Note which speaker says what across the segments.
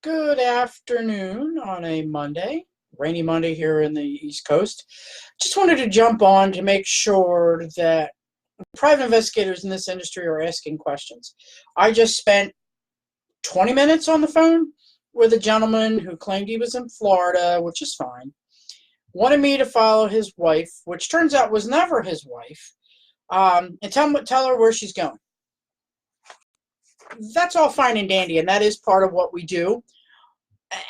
Speaker 1: Good afternoon on a Monday, rainy Monday here in the East Coast. Just wanted to jump on to make sure that private investigators in this industry are asking questions. I just spent 20 minutes on the phone with a gentleman who claimed he was in Florida, which is fine, wanted me to follow his wife, which turns out was never his wife, and tell her where she's going. That's all fine and dandy, and that is part of what we do.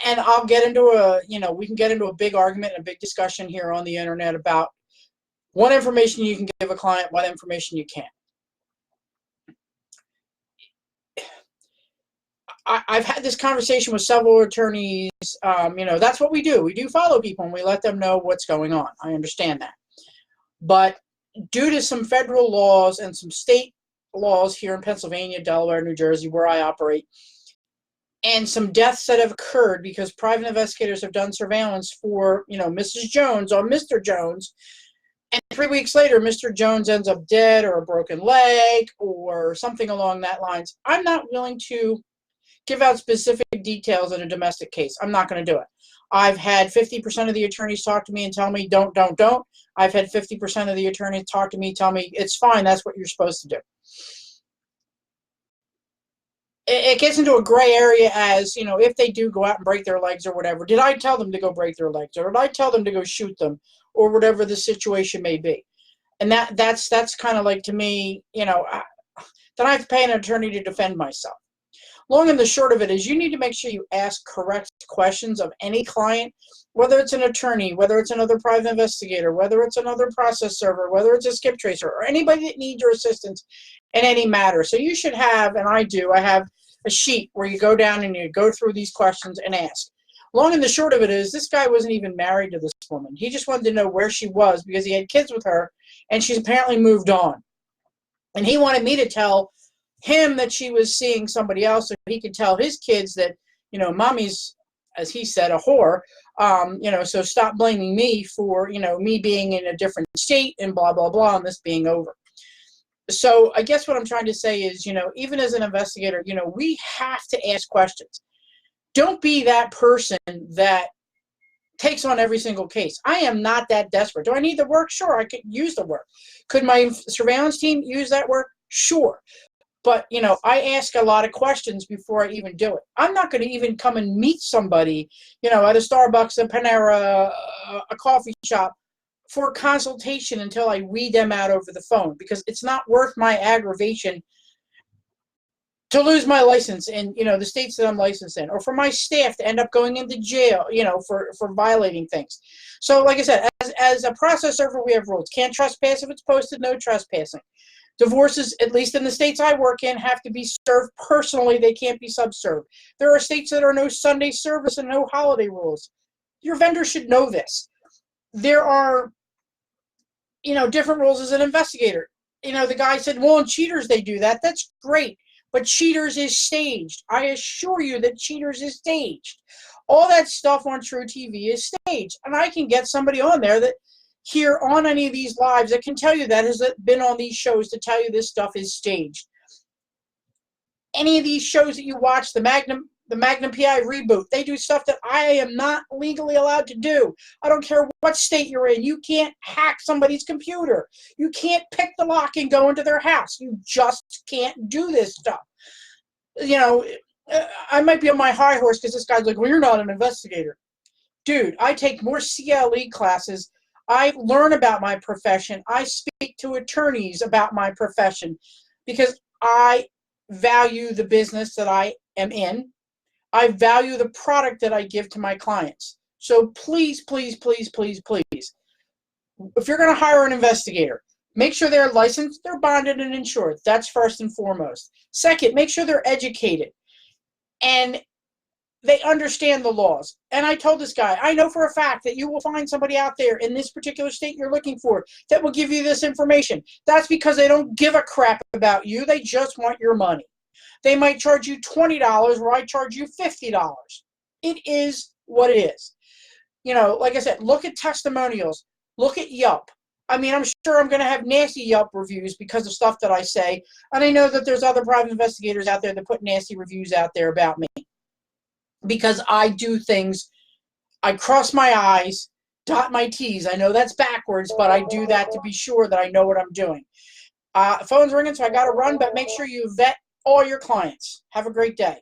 Speaker 1: And I'll get into we can get into a big argument and a big discussion here on the internet about what information you can give a client, what information you can't. I've had this conversation with several attorneys. That's what we do. We do follow people and we let them know what's going on. I understand that. But due to some federal laws and some state laws here in Pennsylvania, Delaware, New Jersey, where I operate, and some deaths that have occurred because private investigators have done surveillance for, Mrs. Jones on Mr. Jones, and 3 weeks later, Mr. Jones ends up dead or a broken leg or something along that lines. I'm not willing to give out specific details in a domestic case. I'm not going to do it. I've had 50% of the attorneys talk to me and tell me, don't. I've had 50% of the attorneys talk to me, tell me, it's fine, that's what you're supposed to do. It gets into a gray area as, if they do go out and break their legs or whatever, did I tell them to go break their legs or did I tell them to go shoot them or whatever the situation may be? And that's kind of like, to me, then I have to pay an attorney to defend myself. Long and the short of it is you need to make sure you ask correct questions of any client, whether it's an attorney, whether it's another private investigator, whether it's another process server, whether it's a skip tracer, or anybody that needs your assistance in any matter. So you should have, and I have a sheet where you go down and you go through these questions and ask. Long and the short of it is this guy wasn't even married to this woman. He just wanted to know where she was because he had kids with her and she's apparently moved on. And he wanted me to tell him that she was seeing somebody else so he could tell his kids that, mommy's, as he said, a whore. So stop blaming me for, me being in a different state and blah, blah, blah, and this being over. So I guess what I'm trying to say is, even as an investigator, we have to ask questions. Don't be that person that takes on every single case. I am not that desperate. Do I need the work? Sure, I could use the work. Could my surveillance team use that work? Sure. But, I ask a lot of questions before I even do it. I'm not going to even come and meet somebody, at a Starbucks, a Panera, a coffee shop for a consultation until I weed them out over the phone because it's not worth my aggravation to lose my license in, the states that I'm licensed in, or for my staff to end up going into jail, for violating things. So like I said, as a process server, we have rules. Can't trespass if it's posted, no trespassing. Divorces, at least in the states I work in, have to be served personally. They can't be sub-served. There are states that are no Sunday service and no holiday rules. Your vendor should know this. There are, different rules as an investigator. The guy said, well, in Cheaters they do that. That's great. But Cheaters is staged. I assure you that Cheaters is staged. All that stuff on True TV is staged. And I can get somebody on there that here on any of these lives that can tell you that has been on these shows to tell you this stuff is staged. Any of these shows that you watch, the Magnum PI reboot, they do stuff that I am not legally allowed to do. I don't care what state you're in. You can't hack somebody's computer. You can't pick the lock and go into their house. You just can't do this stuff. I might be on my high horse because this guy's like, well, you're not an investigator. Dude, I take more CLE classes. I learn about my profession. I speak to attorneys about my profession because I value the business that I am in. I value the product that I give to my clients. So please, please, please, please, please, if you're going to hire an investigator, make sure they're licensed, they're bonded and insured. That's first and foremost. Second, make sure they're educated and they understand the laws. And I told this guy, I know for a fact that you will find somebody out there in this particular state you're looking for that will give you this information. That's because they don't give a crap about you. They just want your money. They might charge you $20 where I charge you $50. It is what it is. Like I said, look at testimonials. Look at Yelp. I mean, I'm sure I'm going to have nasty Yelp reviews because of stuff that I say. And I know that there's other private investigators out there that put nasty reviews out there about me. because I do things, I cross my I's, dot my T's. I know that's backwards, but I do that to be sure that I know what I'm doing. Phone's ringing, so I got to run, but make sure you vet all your clients. Have a great day.